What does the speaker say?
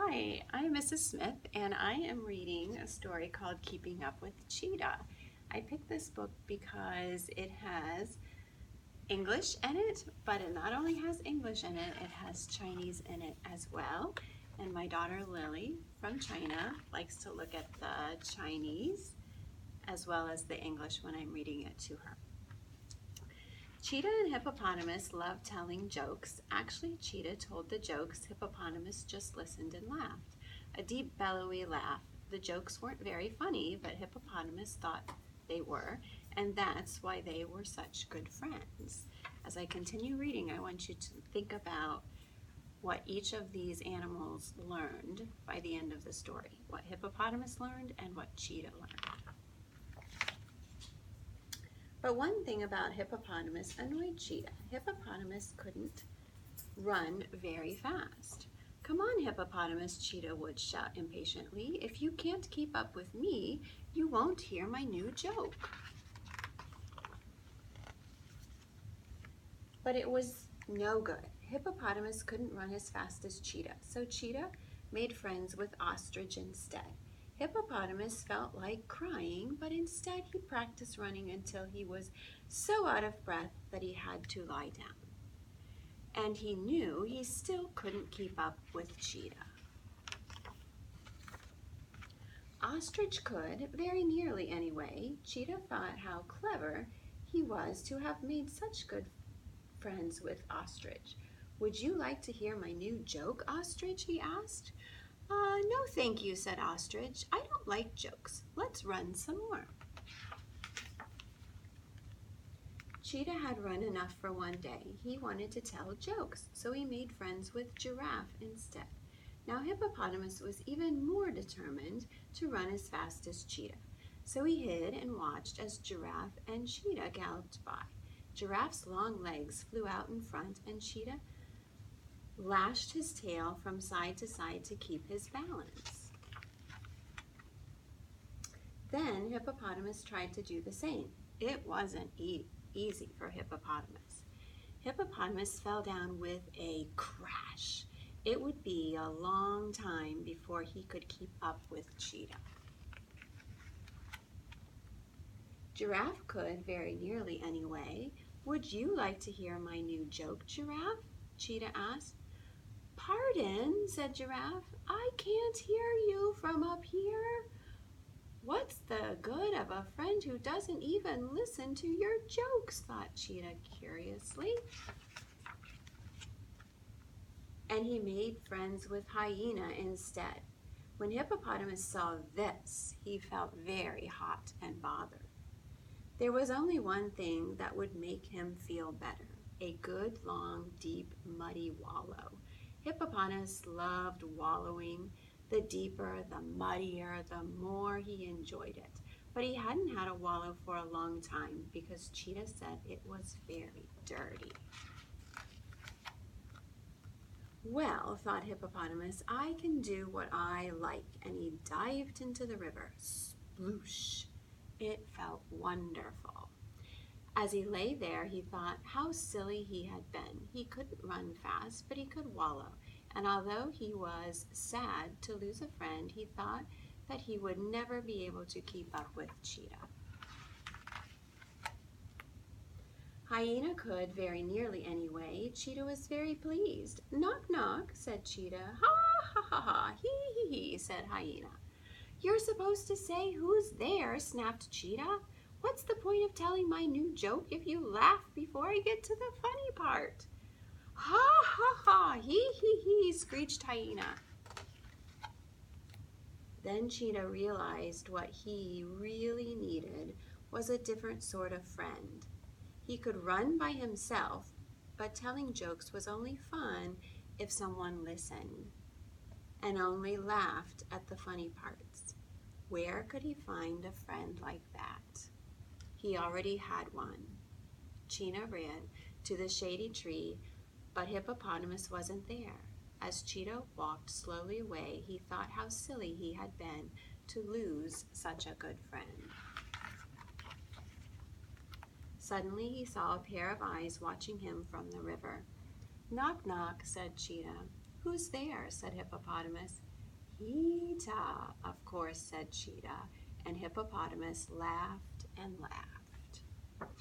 Hi, I'm Mrs. Smith, and I am reading a story called Keeping Up with Cheetah. I picked this book because it has English in it, but it not only has English in it, it has Chinese in it as well. And my daughter Lily from China likes to look at the Chinese as well as the English when I'm reading it to her. Cheetah and Hippopotamus love telling jokes. Actually, Cheetah told the jokes. Hippopotamus just listened and laughed. A deep, bellowy laugh. The jokes weren't very funny, but Hippopotamus thought they were, and that's why they were such good friends. As I continue reading, I want you to think about what each of these animals learned by the end of the story. What Hippopotamus learned and what Cheetah learned. But one thing about Hippopotamus annoyed Cheetah. Hippopotamus couldn't run very fast. "Come on, Hippopotamus," Cheetah would shout impatiently. "If you can't keep up with me, you won't hear my new joke." But it was no good. Hippopotamus couldn't run as fast as Cheetah, so Cheetah made friends with Ostrich instead. Hippopotamus felt like crying, but instead he practiced running until he was so out of breath that he had to lie down. And he knew he still couldn't keep up with Cheetah. Ostrich could, very nearly anyway. Cheetah thought how clever he was to have made such good friends with Ostrich. "Would you like to hear my new joke, Ostrich?" he asked. No thank you," said Ostrich. "I don't like jokes. Let's run some more." Cheetah had run enough for one day. He wanted to tell jokes, so he made friends with Giraffe instead. Now Hippopotamus was even more determined to run as fast as Cheetah. So he hid and watched as Giraffe and Cheetah galloped by. Giraffe's long legs flew out in front, and Cheetah lashed his tail from side to side to keep his balance. Then Hippopotamus tried to do the same. It wasn't easy for Hippopotamus. Hippopotamus fell down with a crash. It would be a long time before he could keep up with Cheetah. Giraffe could, very nearly anyway. "Would you like to hear my new joke, Giraffe?" Cheetah asked. "Pardon," said Giraffe, "I can't hear you from up here." "What's the good of a friend who doesn't even listen to your jokes?" thought Cheetah curiously. And he made friends with Hyena instead. When Hippopotamus saw this, he felt very hot and bothered. There was only one thing that would make him feel better: a good, long, deep, muddy wallow. Hippopotamus loved wallowing. The deeper, the muddier, the more he enjoyed it. But he hadn't had a wallow for a long time because Cheetah said it was very dirty. "Well," thought Hippopotamus, "I can do what I like," and he dived into the river. Sploosh! It felt wonderful. As he lay there, he thought how silly he had been. He couldn't run fast, but he could wallow. And although he was sad to lose a friend, he thought that he would never be able to keep up with Cheetah. Hyena could, very nearly anyway. Cheetah was very pleased. "Knock, knock," said Cheetah. "Ha, ha, ha, ha, hee, said Hyena. "You're supposed to say, 'Who's there?'" snapped Cheetah. "What's the point of telling my new joke if you laugh before I get to the funny part?" "Ha, ha, ha, hee, screeched Hyena. Then Cheetah realized what he really needed was a different sort of friend. He could run by himself, but telling jokes was only fun if someone listened and only laughed at the funny parts. Where could he find a friend like that? He already had one. Cheetah ran to the shady tree, but Hippopotamus wasn't there. As Cheetah walked slowly away, he thought how silly he had been to lose such a good friend. Suddenly he saw a pair of eyes watching him from the river. "Knock, knock," said Cheetah. "Who's there?" said Hippopotamus. Cheetah, of course, said Cheetah, and Hippopotamus laughed and laughed.